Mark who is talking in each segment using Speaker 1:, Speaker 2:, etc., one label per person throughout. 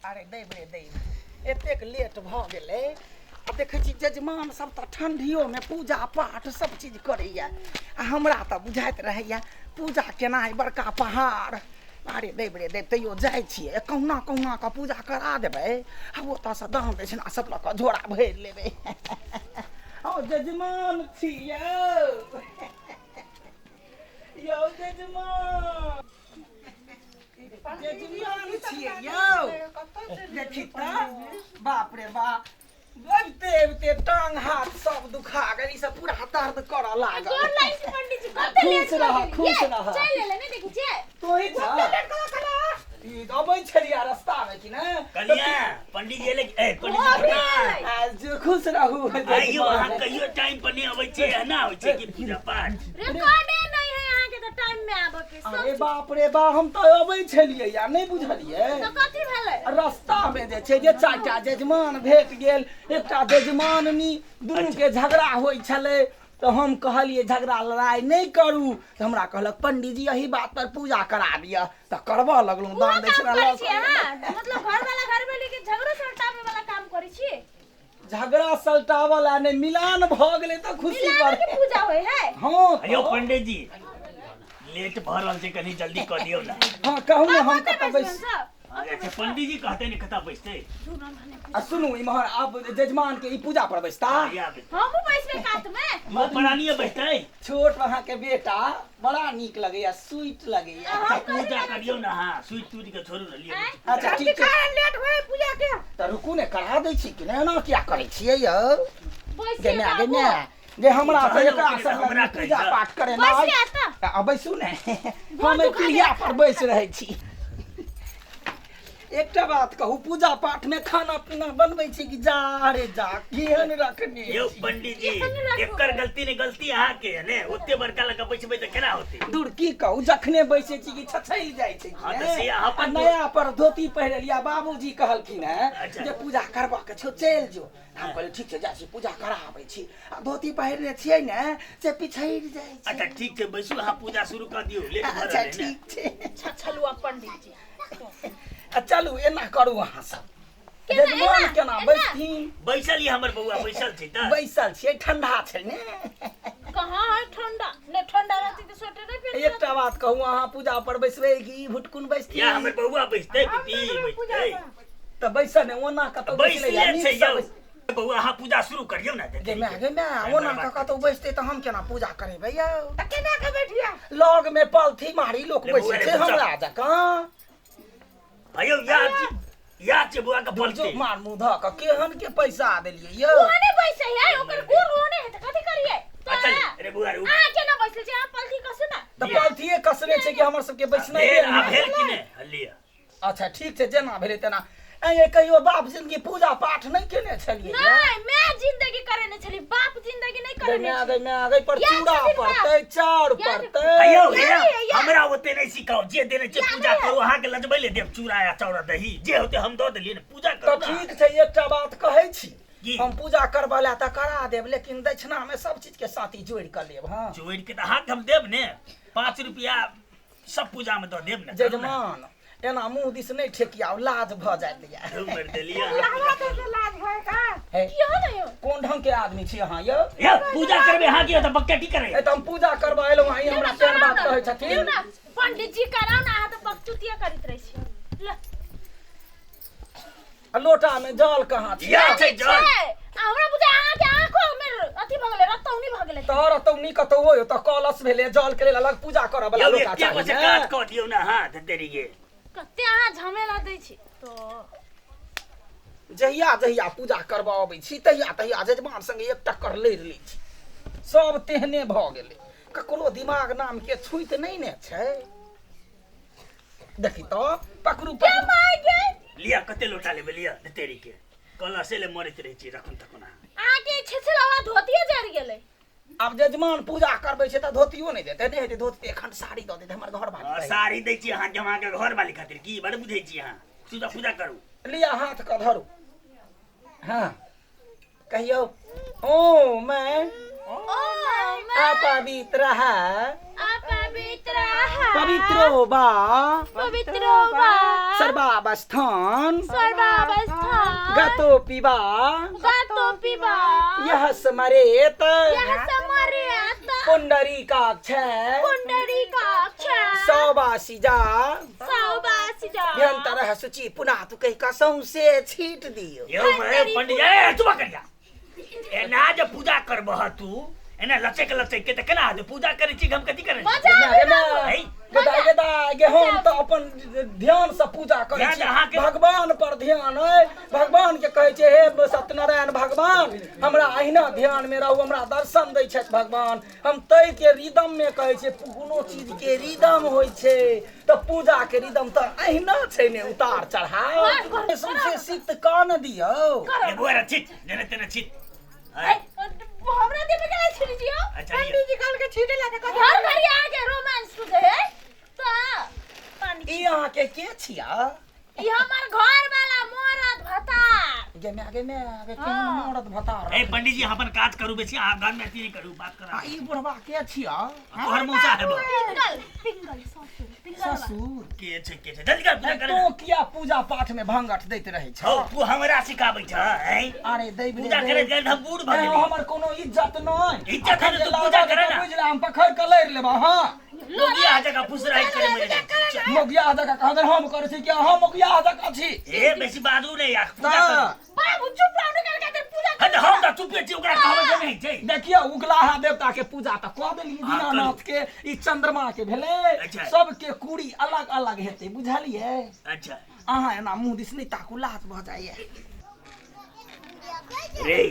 Speaker 1: अरे दैबे एतेक लेट भऽ गेलै आ देखै छी जजमान सब तऽ ठंडियोमे पूजा पाठ सब चीज करैया आ हमरा तऽ बुझाइत रहैया पूजा केनाइ बड़का पहाड़। अरे दैबे तैयो जाइ छियै कहुना कहुना कऽ पूजा करा देबै आ ओतऽसँ दान दक्षिणा सब लऽ कऽ झोरा भरि लेबै। ओ जजमान छी यौ जजमान छियै यौ देखी तऽ बाप रे बाप बनते बनते टांग हाथ सब दुखा गई सब पूरा दर्द करऽ लागल। खुश रह तो ही था ई अबै छलिया रास्ता में कि ने
Speaker 2: कलिया पंडित जी ले पंडित जी
Speaker 1: आज खुश रहू।
Speaker 2: आइयो अहाँ कहियो टाइम पर नहीं अबै छै ना होइ छै कि पूजा पाठ
Speaker 3: रिकॉर्डे नहीं है अहाँ के त टाइम में आबे के।
Speaker 1: अरे बाप रे बा हम त अबै छलियै या नहीं बुझलियै
Speaker 3: त कथि भेलै
Speaker 1: रास्ता में जे छै जे चारटा जजमान भेट गेल एकटा जजमाननी दुनू के झगड़ा होई छलै तो हम कहलिए झगड़ा लड़ाई नहीं करू तो हमरा कहलक पंडित जी यही बात पर पूजा करा दिया तो करबा लगलू दान दक्षिणा लऽ के।
Speaker 3: मतलब घर वाली के झगड़ा सलटावे वाला काम करै छी।
Speaker 1: झगड़ा सलटावला ने मिलान भ गेलै त खुशी पर
Speaker 3: पूजा होय है।
Speaker 1: हां
Speaker 2: अयो पंडित जी लेट भ रहल छै कनी जल्दी क दियौ ना।
Speaker 1: हां कहू ने हम कत बैस
Speaker 2: अच्छा पंडित जी कहते ने कता बैसते
Speaker 1: आ सुनू इमहर अब जजमान के ई पूजा पर बैसता
Speaker 3: हमहु बैसबे कात में
Speaker 2: वो प्राणीय बैठते
Speaker 1: छोट वहां के बेटा बड़ा नीक लगैया स्वीट लगैया।
Speaker 2: पूजा करियो ना हां स्वीट टूट के छोड़ू ना लियो।
Speaker 1: अच्छा ठीक छै
Speaker 3: लेट होय पूजा के
Speaker 1: त रुकू ने करा दै छी कि ना क्या करै छियै यौ
Speaker 3: बैसिए
Speaker 1: गने जे हमरा से एकरा सब
Speaker 2: हमरा
Speaker 1: पूजा
Speaker 2: कहिया।
Speaker 1: पाठ करे ना
Speaker 3: बैसिए त
Speaker 1: आ बैसू ने हम पीढ़िया पर बैस रहै छी। एकटा बात कहू पूजा पाठ में खाना पीना बनबै छी कि जा रे जा केहन रखने
Speaker 2: यो पंडित जी एकर गलती ने गलती अहाँ के है ने ओते बड़का लगा बैसबै त केना होते।
Speaker 1: दूर की कहू जखने बैसे छी कि छछैल जाइ छै
Speaker 2: हां त से अहाँ अपन
Speaker 1: नया पर धोती पहिरलिया बाबूजी कहलखिन है जे पूजा करबा के छौ चल जो हम कहलिए ठीक छै जा छी पूजा कराबै छी आ धोती पहिरले छियै ने से पिछैर जाइ छै।
Speaker 2: अच्छा ठीक छै बैसू अहाँ पूजा शुरू कर दियौ लेट भ
Speaker 1: अच्छा
Speaker 2: रहल है
Speaker 1: ठीक छै
Speaker 3: छछलुआ पंडित जी
Speaker 1: चलू एना करू अहाँ सब जजमान केना बैसथिन
Speaker 2: बैसल ही हमर बउआ बैसल छै त
Speaker 1: बैसल छियै ठंडा छै ने
Speaker 3: कहां है ठंडा ने ठंडा रहती तो स्वेटर नहीं पहन
Speaker 1: एकटा बात कहू अहाँ पूजा पर बैसबै कि भुटकुन बैसथिन
Speaker 2: या हमर बउआ बैसते कि बैसते
Speaker 1: त बैसल ने ओना कतौ
Speaker 2: बैसले छै यौ बउआ अहाँ पूजा शुरू करियौ ना
Speaker 1: गे मैं ओना कतौ बैसते त हम केना पूजा करेबै यौ
Speaker 3: त केना के बैठिया
Speaker 1: लॉग में पलथी मारी लोक बैसे छै हमरा जकां
Speaker 2: अयो याद छै बुआ का पलते
Speaker 1: मार मुंह ध के केहन के पैसा देलियै यौ
Speaker 3: ओने बैसे है ओकर गुर ओने है त कथि करिए
Speaker 2: अच्छा रे बुआ रे
Speaker 3: आ केना बैसे छै आ पलथी कसु ना
Speaker 1: त पलथिए कसने छै कि हमर सबके बैसनाइ
Speaker 2: भेल आ भेल कि ने हल्लिया।
Speaker 1: अच्छा ठीक छै जेना भेलै तेना ए कहियो बाप जिंदगी पूजा पाठ नहीं केने छलिए
Speaker 3: नहीं मैं जिंदगी करने छली बाप जिंदगी नहीं करने
Speaker 1: गई पर चूड़ा पड़तै चाउर पड़तै
Speaker 2: अयो हमरा ओते नहीं सिखाओ जे देने छै पूजा करू अहाँ के लजबै ले देब चूड़ा या चाउर दही जे होते हम द देलिए ने पूजा करू।
Speaker 1: तो ठीक छै एकटा बात कहै छी
Speaker 2: की?
Speaker 1: हम पूजा करबा ला त करा देब लेकिन दक्षिणा में सब चीज के साथी जोड़ के लेब। हां
Speaker 2: जोड़ के त अहाँ के हम देब ने 5 रुपया सब पूजा में द देब ने
Speaker 1: जजमान एना मुंह दिस नहीं ठेकियाओ लाज भ जाइत या
Speaker 2: मर देलिए
Speaker 3: लाज है का की हो नहीं
Speaker 1: कोन ढंग के आदमी छी अहाँ यौ
Speaker 2: या पूजा करबे अहाँ की त बक्का की करे
Speaker 1: ए त हम पूजा करबा एलौ अहीं हमरा केहन बात कहै छथिन
Speaker 3: पंडित जी कराओ ना त बकचुतिया करित रही छी
Speaker 1: लोटा में जल कहाँ छी
Speaker 2: या छै जल
Speaker 3: हमरा बुझा अहाँ के आंखों में अथी भ गेलै रतौनी भ गेलै
Speaker 1: तोर तौनी कतौ होय त कलश भेले जल के लेल अलग पूजा करब वाला
Speaker 2: यो
Speaker 1: लोटा
Speaker 2: एके को से
Speaker 1: चाहिए
Speaker 2: काट क दियौ ना हाथ तेरी के
Speaker 3: कते अहाँ झमेला दै छी तो
Speaker 1: जहिया जहिया पूजा करबा अबै छी तहिया जजमान संगे एक टक्कर लड़ लै छी सब तेहने भ गेलै ककरो दिमाग नाम के छुइत नहीं ने छै देखी तो पकड़ू
Speaker 2: लिया कते लोटा लेबे लिया तेरी के कला से ले मरैत रहै छी रखन तकना
Speaker 3: अहाँ के छछलवा धोतिए जड़ गेलै
Speaker 1: अब जजमान पूजा करबै छै त धोतियो नहीं देते नहीं हेतै धोती एखन साड़ी द देते हमर घर वाली
Speaker 2: साड़ी दै छी अहाँ के अहाँ के घर वाली खातिर की बड़ बुझै छी अहाँ सीधा पूजा करू
Speaker 1: लिया हाथ क धरू हां कहियो ओ मैं अपवित्र है
Speaker 3: अपवित्र है
Speaker 1: पवित्रो बा
Speaker 3: पवित्रो वा
Speaker 1: सर्वावस्थान
Speaker 3: सर्वावस्थान
Speaker 1: गतो पिबा
Speaker 3: गातो पिबा
Speaker 1: यह स्मरेत
Speaker 3: यह समर्यात
Speaker 1: पुंडरीकाक्ष
Speaker 3: पुंडरीकाक्ष
Speaker 1: सौवासिजा
Speaker 3: सौवासिजा
Speaker 1: भ्यंतरः शुचि पुनः तू कहीं कसम से छीट दियो
Speaker 2: यो मैं पंडित ए चुप कर जा ए ना जब पूजा करबह तू एना लचक लचक के त केना दे पूजा करे छी हम कथि करे
Speaker 1: गे हम तो अपन ध्यान से पूजा करे छी भगवान पर ध्यान है भगवान के कहे छे हे सत्यनारायण भगवान हमरा अहिना ध्यान में रहू हमरा दर्शन दै छथि भगवान हम तै के रिदम में कहे छे कोनो चीज के रिदम होय छे तो पूजा के रिदम तो अहिना छे ने उतार चढ़ाव सबसे सिद्ध कान दियो
Speaker 2: ए बोरा छिट जने तने छिट
Speaker 3: हमरा दे में केला छिड़ी दियो
Speaker 2: अच्छा
Speaker 3: पंडित जी काल के छिड़े ला के घर घर आके रोमांस तू दे तो पानी
Speaker 1: ई अहाँ के छिया
Speaker 3: ई हमर घर वाला मोरत भतार
Speaker 1: गे में आगे केहन मरद भतार
Speaker 2: ए पंडित जी अपन काज करू बेसी आ घर में अथी नहीं करू बात करा
Speaker 1: ई बुढ़वा के छिया
Speaker 2: तोहर मौसा है बा
Speaker 3: पिंगल
Speaker 1: ससुर
Speaker 2: के छै जल्दी कर पूजा कर
Speaker 1: तो किया पूजा पाठ में भंगट दैत रहे छ
Speaker 2: हो तू हमरा सिखाबै छ हैं
Speaker 1: अरे दै
Speaker 2: पूजा करे गए हम बूढ़ भ गेली
Speaker 1: हमर कोनो इज्जत नै
Speaker 2: इज्जत है तो पूजा करे ना
Speaker 1: बुझला हम पखड़ के लैर लेबा हां
Speaker 2: मोगिया जगह पुसराई करे मुझे
Speaker 1: मोगिया जगह कहदर हम करे छी कि हम मोगिया जगह छी
Speaker 2: ए बेसी बाजू नहीं यार पूजा कर
Speaker 3: बाबू चुप रहो न करके पूजा
Speaker 2: हट हम त चुपे छी ओकरा कहबै जे नहीं छै
Speaker 1: देखियो उगलाहा देवता के पूजा त क देली दीनानाथ के ई चंद्रमा के भेले
Speaker 2: अच्छा।
Speaker 1: सब के कुड़ी अलग अलग हेते बुझलिए
Speaker 2: अच्छा
Speaker 1: अहाँ एना मुंह दिस नहीं ताकू लाज भ जाइए
Speaker 2: रे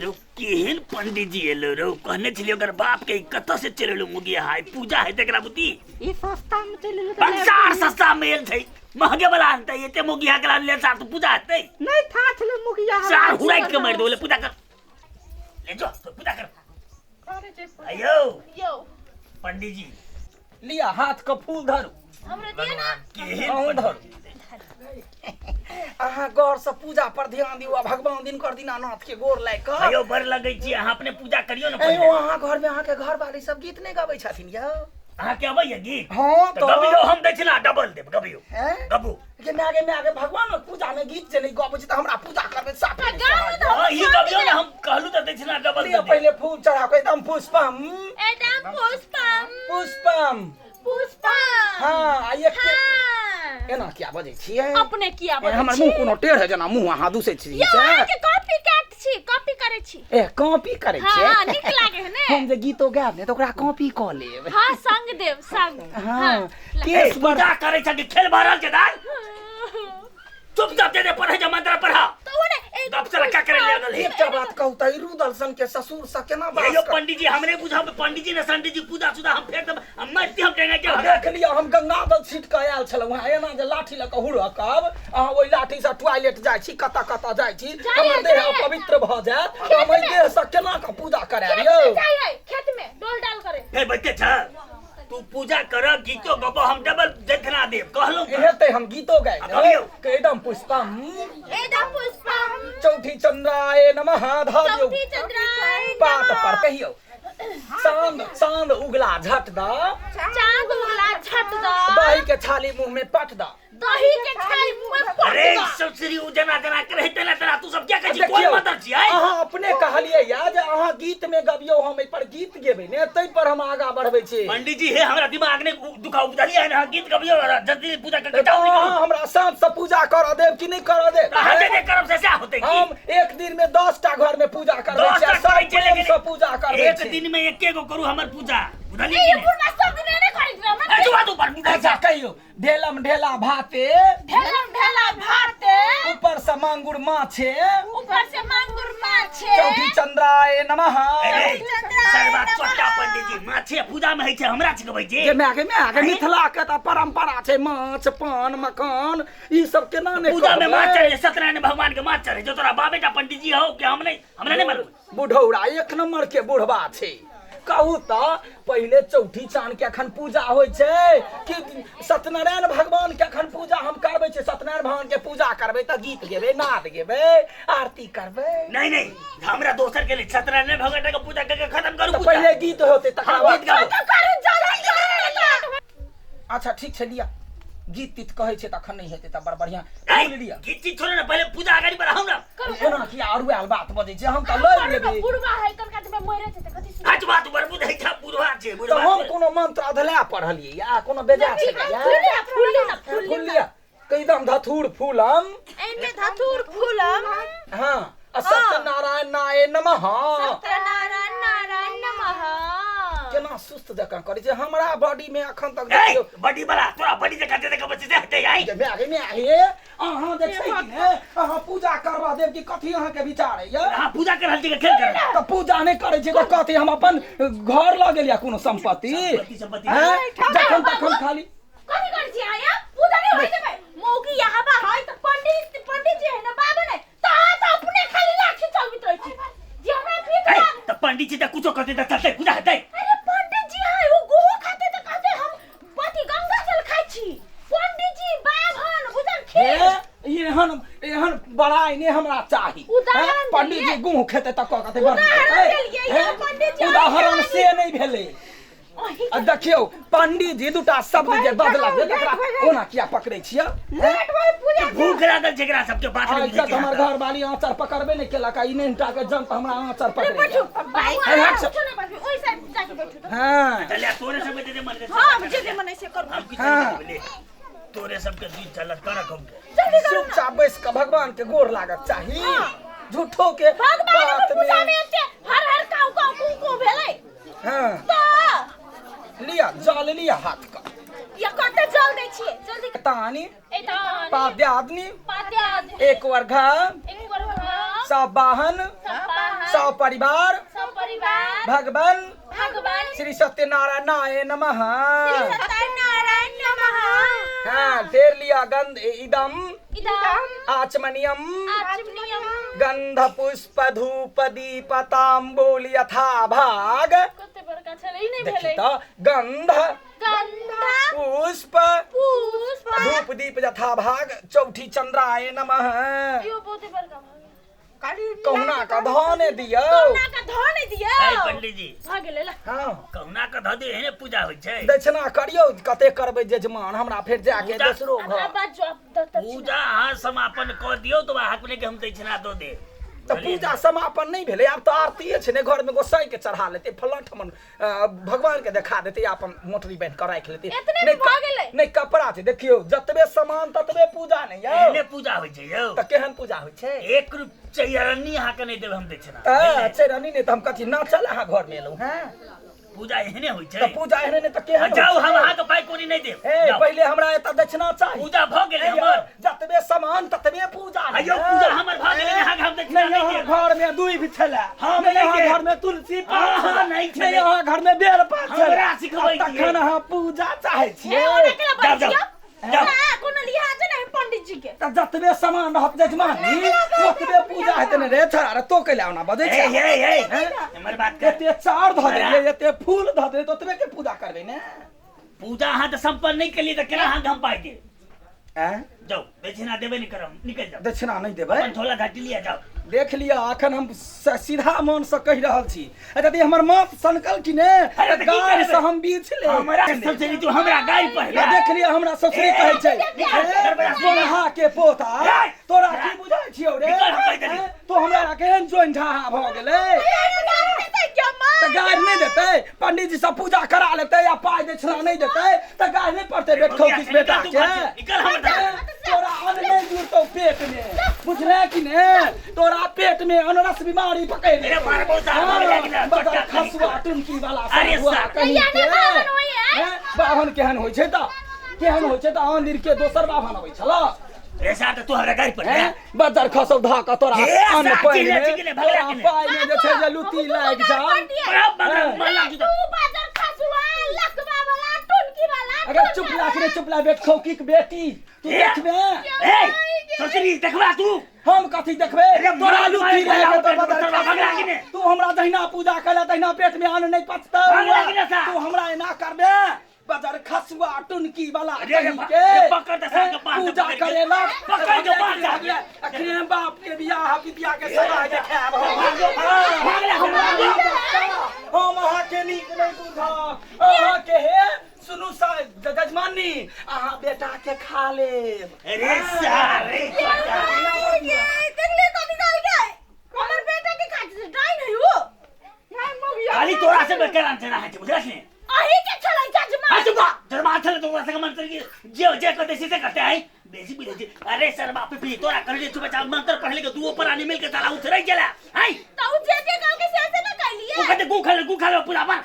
Speaker 2: रो केहन पंडित जी एलो रो कहने छलिए ओकर बाप के कत से चलेलो मुगिया हाय पूजा है तेकरा बुद्धि
Speaker 3: ई सस्ता में चलेलो
Speaker 2: पंसार सस्ता मेल छै महगे वाला अंत एते मुगिया के ले साथ पूजा हते
Speaker 3: नहीं था छले मुखिया
Speaker 2: सार हुराई के मार दो ले पूजा कर ले जो पूजा कर अयो
Speaker 3: यो
Speaker 2: पंडित जी
Speaker 1: लिया हाथ का फूल धरू
Speaker 3: हमरे दिए ना
Speaker 2: केहन
Speaker 1: धरू अहाँ गौर से पूजा पर ध्यान दियो भगवान दिनकर दीनानाथ के गोर लाग के
Speaker 2: अयो बर लगै छी अहाँ अपने पूजा करियो ना
Speaker 1: अयो
Speaker 2: पहिले
Speaker 1: अहाँ घर में अहाँ के घर वाली सब गीत नहीं गाबै छथिन यौ
Speaker 2: अहाँ के अबैया गीत
Speaker 1: हां
Speaker 2: तो गबियो हम दै छी ना डबल देब गबियो
Speaker 1: हैं
Speaker 2: गबू
Speaker 1: के में आगे भगवान के पूजा में गीत जे नहीं गाबै छी त हमरा पूजा करबे साफ
Speaker 2: हां ई गबियो ना हम कहलू त दै छी ना डबल
Speaker 1: लिया
Speaker 2: देब
Speaker 1: पहले फूल चढ़ा के एकदम पुष्पम
Speaker 3: एकदम पुष्पम
Speaker 1: पुष्पम
Speaker 3: पुष्पम
Speaker 1: हां ये
Speaker 3: हाँ।
Speaker 1: एना क्या बजै छियै
Speaker 3: अपने किया बजै
Speaker 1: हमर मुंह कोनो टेढ़ है जना मुंह अहाँ दूसै छी
Speaker 3: यो अहाँके कॉपी काट छी कॉपी करे छी
Speaker 1: ए कॉपी करे छियै
Speaker 3: हाँ नीक लागे है ने
Speaker 1: हम जे गीतो गायब ने त ओकरा कॉपी क लेब
Speaker 3: हाँ संग देव संग
Speaker 1: हां
Speaker 2: के पूजा करे छ कि खेल भरल के दाल चुपचाप दे पढ़े जा मंत्र पढ़ा
Speaker 3: तो ओने
Speaker 2: गप चला क्या करे लगल है
Speaker 1: एकटा बात कहू त रुदलसन के ससुर स केना बात
Speaker 2: यो पंडित जी हमरे बुझाओ पंडित जी ने संडित जी पूजा सुधा हम फेर दब हम मरती हम टेंगा के
Speaker 1: देख लिया हम गंगा दल सीट के आयल छलौ वहां एना जे लाठी ल के हुड़कब अहाँ ओइ लाठी से टॉयलेट जाइ छी कता जाइ छी हमर देह पवित्र भ जायत हम ओइ देह से केना के पूजा कराब यौ
Speaker 3: खेत में डोल डाल करे
Speaker 2: ए बच्चे छ तू पूजा कर गीतो गबो हम डबल देखना देब कहलो
Speaker 1: हेते हम गीतो गाय के एकदम पुष्पम
Speaker 3: एकदम पुष्पम
Speaker 1: चौठी चंद्राय नमः धार्यो
Speaker 3: चौथी चंद्राय
Speaker 1: पात पर कहियो चांद उगला झट दा
Speaker 3: चांद उगला छट दा
Speaker 1: दही के छाली मुंह में पट दा
Speaker 3: दही के छाली मुंह में पट
Speaker 2: अरे
Speaker 3: दा
Speaker 2: ससुरी उजना जना करे तना तना तू सब क्या कह छी कोई
Speaker 1: देखियौ,
Speaker 2: मदद छी आय
Speaker 1: अहाँ अपने कहलिए या जे अहाँ गीत में गबियो हम एहि पर गीत गेबै ने तै पर हम आगा बढ़बै छी
Speaker 2: पंडित जी हे हमरा दिमाग ने दुखा उपजलिया है ना गीत गबियो जल्दी पूजा करके जाओ
Speaker 1: अहाँ हमरा साँझ से पूजा कर देब कि नहीं कर देब
Speaker 2: हटे दे करब से क्या होते की
Speaker 1: हम एक दिन में 10 टा घर में पूजा करबै
Speaker 2: 10
Speaker 1: छी
Speaker 2: टा
Speaker 1: सब
Speaker 2: करै छै,
Speaker 1: प्रेम
Speaker 2: लेकिन
Speaker 1: से पूजा करबै
Speaker 2: एक दिन में एके गो करू हमर पूजा बुझलिए
Speaker 3: ये
Speaker 2: कि
Speaker 3: पूर्ण सब दिन ने करित रह
Speaker 2: ए जुआ तू पर
Speaker 1: अच्छा कहियो ढेलम ढेला भाते
Speaker 3: ढेलम ढेला भाते
Speaker 1: ऊपर से मांगुर माछे
Speaker 3: ऊपर से मांगुर माछे
Speaker 1: चौठी चंद्राय नमः
Speaker 2: सर्वा छोटा पंडित जी माछे पूजा में है छै हमरा छिकबै छी
Speaker 1: के में मिथिला के त परंपरा छै माछ पान मकान ई सब केना ने
Speaker 2: पूजा में माछ चढ़े सत्यनारायण भगवान के माछ चढ़े जो तोरा बाबेटा पंडित जी हो कि हमरा नहीं मालूम
Speaker 1: बुढ़ौरा एक नंबर के बुढ़वा छै कहू त पहले चौठी चांद के अखन पूजा होय छै कि सत्यनारायण भगवान के अखन पूजा हम करबै छै सत्यनारायण भगवान के पूजा करबै त गीत गेबै नाद गेबै आरती करबै
Speaker 2: नहीं हमरा दोसर के लिए सत्यनारायण भगवान के पूजा करके खत्म करू
Speaker 1: त पहले गीत होते तकर बाद
Speaker 2: गीत गाओ
Speaker 1: अच्छा ठीक छै लिया गीत तीत कहै छै तखन नहीं हेतै त बड़ बढ़िया फूल लिया
Speaker 2: गीत चीज छोड़ो ना पहले पूजा आगाड़ी बढ़ाऊ ना
Speaker 1: एना कि आरु आल बात बजै छै हम त लड़ लेबै
Speaker 3: बुढ़वा है कनका में मरे छै त कथि सुन
Speaker 2: आज बात बर बुझै छ बुढ़वा छै
Speaker 1: त
Speaker 2: बुढ़वा
Speaker 1: हम कोनो मंत्र अधला पढ़लियै या कोनो बेजा छै या
Speaker 3: फूल
Speaker 1: लिया एकदम धथुर फूलम
Speaker 3: एमे धतूर फूलम
Speaker 1: हां सत्यनारायण नारायण नमः
Speaker 3: सत्यनारायण नारायण नमः
Speaker 1: केना सुस्त जकां करै छै हमरा बॉडी में अखन तक
Speaker 2: ए
Speaker 1: देखियो
Speaker 2: बड़ी बड़ा तोरा बड़ी जका दे के बच्चे से हटे आई
Speaker 1: में आगे अहाँ जे छै कि ने अहाँ पूजा करबा देब कि कथी अहाँ के विचार है या
Speaker 2: हां पूजा कर हल्दी के खेल कर
Speaker 1: त पूजा नहीं करे छै त कथी हम अपन घर ल गेलिया कोनो संपत्ति
Speaker 2: संपत्ति
Speaker 1: जखन तखन खाली
Speaker 3: कथि कर छी आया पूजा नहीं होय छै मौगी यहाँ बा है त पंडित जी है ना बाबा ने त अपने खाली लाठी चलबित रहै छी जे हमरा फिर
Speaker 2: त पंडित जी त कुछो करते त चलते पूजा हटे
Speaker 3: अरे पंडित जी है वो गोहो खाते त कहते हम बती गंगा जल खाइ छी पंडित जी बाभन बुझल खीर
Speaker 1: एहन बड़ाई ने हमरा चाही
Speaker 3: उदाहरण
Speaker 1: पंडित जी गुह खेते त कहते
Speaker 3: उदाहरण देलियै ये पंडित जी
Speaker 1: उदाहरण से नहीं भेले देखियो पंडित जी दूटा शब्द जे बदलक तकरा कोना किया पकड़ै छियै
Speaker 3: लेट होय पूजा
Speaker 2: भूख लागल जेकरा सबके बात
Speaker 1: आज
Speaker 2: में
Speaker 1: तक हमर घर वाली आंचर पकड़बे नहीं केलक ई नहीं टाके जंत हमरा आंचर पकड़े
Speaker 3: बैठो भाई
Speaker 1: हट से।
Speaker 3: नहीं बैठो ओइ साइड जाके बैठो तो
Speaker 1: हां
Speaker 2: चले तोरे सब दे मन के
Speaker 3: हां जे मने से करू
Speaker 2: हम की
Speaker 1: हाँ।
Speaker 2: चले तोरे सबके दूध चलत कर हम के
Speaker 3: जल्दी करो
Speaker 1: चुपचाप बैस के भगवान के गोर लागत चाही झूठो के
Speaker 3: भगवान
Speaker 1: बात
Speaker 3: के पूजा
Speaker 1: में
Speaker 3: में एते हर काऊ काऊ कू भेलै
Speaker 1: हां
Speaker 3: तो
Speaker 1: लिया जल लिया हाथ का
Speaker 3: या कते जल दै छियै जल्दी
Speaker 1: तानी
Speaker 3: एता
Speaker 1: पाद्यादनी
Speaker 3: पाद्याद
Speaker 1: एक वर्घा
Speaker 3: एक बार
Speaker 1: सब वाहन सब परिवार
Speaker 3: सब परिवार
Speaker 1: भगवान
Speaker 3: भगवान
Speaker 1: श्री सत्यनारायण नारायण नमः
Speaker 3: श्री सत्यनारायण नमः
Speaker 1: हाँ ढेर लिया गंध इदम
Speaker 3: इदम
Speaker 1: आचमनियम
Speaker 3: आचमनियम
Speaker 1: गंध पुष्प धूप दीप तांबूल यथा भाग
Speaker 3: कते बड़का छले ई नहीं
Speaker 1: देखी
Speaker 3: भेलै
Speaker 1: तो गंध
Speaker 3: गंधा
Speaker 1: पुष्प
Speaker 3: पुष्प
Speaker 1: धूप दीप यथा भाग चौठी चंद्राय नमः
Speaker 3: यो बहुते बड़का काली
Speaker 1: कहुना का धने दियो
Speaker 3: कहुना का धने दियो
Speaker 2: ए पंडित जी
Speaker 3: भाग गेलै ला
Speaker 1: हाँ
Speaker 2: कहुना के ध दे एने पूजा होय छै
Speaker 1: दक्षिणा करियो कते करबै जजमान हमरा फेर जाके
Speaker 2: पूजा-
Speaker 1: दोसरो घर
Speaker 3: अब बात जो अब
Speaker 2: पूजा अहाँ समापन कर दियो तो हाकने के हम दक्षिणा दो दे
Speaker 1: तो पूजा समापन नहीं भेले आब तो आरती छै ने घर में गोसाई के चढ़ा लेते फलन ठमन भगवान के देखा देते अपन मोटरी बांध के राख लेते
Speaker 3: एतने
Speaker 1: नहीं
Speaker 3: भऽ गेलै।
Speaker 1: नहीं कपड़ा छै देखियो जतबे सामान ततबे पूजा नहीं
Speaker 2: एने
Speaker 1: यौ
Speaker 2: पूजा होय छै यौ
Speaker 1: त केहन पूजा होय छै
Speaker 2: 1 रुपया अरनी हाके नहीं देब हम दक्षिणा
Speaker 1: चरनी ने त हम कथी ना चला हा घर में एलौ हैं
Speaker 2: पूजा एहने होय
Speaker 1: त
Speaker 2: छै
Speaker 1: पूजा एहने ने त केहन
Speaker 2: जाओ हम अहाँ के पाई कोनी नहीं देब
Speaker 1: ए
Speaker 2: जाओ।
Speaker 1: पहले हमरा एता दक्षिणा चाहिए
Speaker 2: पूजा भ गेलै
Speaker 1: ए यौ,
Speaker 2: हमर
Speaker 1: जतबे सामान ततबे पूजा नहीं
Speaker 2: अयो
Speaker 1: है।
Speaker 2: पूजा हमर भ गेलै अहाँ के हम दक्षिणा
Speaker 1: नहीं
Speaker 2: नहीं
Speaker 1: यहाँ
Speaker 2: देब
Speaker 1: घर में दूई भी छला
Speaker 2: हम
Speaker 1: नहीं
Speaker 2: नहीं
Speaker 1: यहाँ
Speaker 2: देब।
Speaker 1: घर में तुलसी
Speaker 2: हाँ,
Speaker 1: छला
Speaker 2: नहीं छलै।
Speaker 1: नहीं यहाँ घर में बेल पात छला
Speaker 2: हमरा सिखबै छियै।
Speaker 1: तखन अहाँ पूजा चाहे छियै
Speaker 3: ए ओने केला
Speaker 2: जाओ,
Speaker 3: बात
Speaker 2: जाओ,
Speaker 3: छियो
Speaker 2: जाओ।
Speaker 3: ना कोनो लिहाज नहीं पंडित जी के
Speaker 1: त जतबे सामान रहत जजमानी ओतबे पूजा हेतै ने रे छोरा रे तो कैला ओना बजै
Speaker 2: ए
Speaker 1: छै
Speaker 2: ए
Speaker 1: हैं?
Speaker 2: हमर बात कर
Speaker 1: एते चार ध देलियै एते फूल ध देलियै ओतबे के पूजा करबै ने
Speaker 2: पूजा अहाँ तो संपन्न नहीं केलिए तो केना अहाँ हम पाई दे
Speaker 1: हैं
Speaker 2: जाओ दक्षिणा देबे नहीं करम निकल जाओ
Speaker 1: दक्षिणा नहीं देबै
Speaker 2: अपन झोला घाटी लिया जाओ
Speaker 1: देख लिया अखन हम सीधा मन से कहि रहल छी यदि हमर माथ सनकल कि ने
Speaker 2: अरे
Speaker 1: त
Speaker 2: त की
Speaker 1: गाय से
Speaker 2: करबै?
Speaker 1: हम बीछ ले
Speaker 2: हमरा सोचली तू हमरा गाय पर
Speaker 1: या देख लिया हमरा ससुरी कहै छै सोनहा के पोता तोरा की बुझाइ छियौ रे
Speaker 2: निकल हम कहि देली।
Speaker 1: हैं? तो हमरा केहन जोइन ढाहा भ गेलै त गाय नहीं देतै पंडित जी सब पूजा करा लेतै या पाई दक्षिणा नहीं देतै त गाय नहीं पड़तै बेटखौ किस बेटा के
Speaker 2: निकल हमर
Speaker 1: हैं? तोरा अन्न नहीं जुड़तौ पेट में बुझले कि ने तोरा पेट में अनरस बीमारी पकड़
Speaker 2: अरे मार बहुत सारा मर जाएगी ना,
Speaker 1: बता
Speaker 2: बच्चा
Speaker 1: खसुआ टुनकी वाला
Speaker 2: अरे
Speaker 1: हुआ
Speaker 2: साहब,
Speaker 1: कहीं
Speaker 3: भैया
Speaker 1: के
Speaker 3: ने बाभन होइ है।
Speaker 1: हैं? बाभन केहन होइ छै त केहन होइ छै त आंधीर के दोसर बाभन अबै छला
Speaker 2: ऐसा तो तू हमरा गाय पर
Speaker 1: हैं बदर खसौ धा क तोरा
Speaker 2: ए,
Speaker 1: अन्न
Speaker 2: साची
Speaker 1: पानि
Speaker 2: ने,
Speaker 1: में
Speaker 2: चिकी ने, भगला
Speaker 1: तोरा
Speaker 2: की ने।
Speaker 1: पाई में जे छै जे लुती लाग जाओ अगर चुप लाख रे चुप ला बेट खौकी के बेटी तू
Speaker 2: ए,
Speaker 1: देखबे
Speaker 2: ए सोचली देखबा तू
Speaker 1: हम कथी देखबे
Speaker 2: अरे
Speaker 1: तोरा
Speaker 2: मार,
Speaker 1: लुटी
Speaker 2: मार,
Speaker 1: रहे
Speaker 2: मार,
Speaker 1: तो
Speaker 2: मार,
Speaker 1: बदर
Speaker 2: मार, भगला की ने।
Speaker 1: तू हमरा दहिना पूजा कैला दहिना पेट में अन्न नहीं पचतौ
Speaker 2: भगला की ने सा।
Speaker 1: तू हमरा एना करबे बदर खसुआ टुनकी वाला
Speaker 2: अरे,
Speaker 1: कहीं
Speaker 2: अरे,
Speaker 1: के
Speaker 2: पकड़ दे साथ के पास से
Speaker 1: पूजा
Speaker 2: पकड़ के।
Speaker 1: करेला
Speaker 2: पकड़ के पास से।
Speaker 1: अखने बाप के बियाह बिटिया के सदा देखाब
Speaker 2: भगला, भगला।
Speaker 1: हम अहाँ के नीक नहीं बुझब अहाँ के हे सुनू जजमानी अहाँ बेटा के खा लेब।
Speaker 2: अरे सारे
Speaker 3: देखले कभी डाल गए हमर बेटा के खाते से डाई नहीं हो
Speaker 2: खाली तोरा से बेकार अंतना है बुझला ने
Speaker 3: अही के चलन जजमान
Speaker 2: हां चुप जजमान चले तोरा से मंत्र की जे करते से करते हैं बेसी भी अरे सर बाप पे तोरा कर ले तू बचा मंत्र पढ़ ले के दू ऊपर आने मिल के साला उतरे चला हैं
Speaker 3: तो जे कल के से ना कर लिए
Speaker 2: वो कहते गु खा ले पूरा बा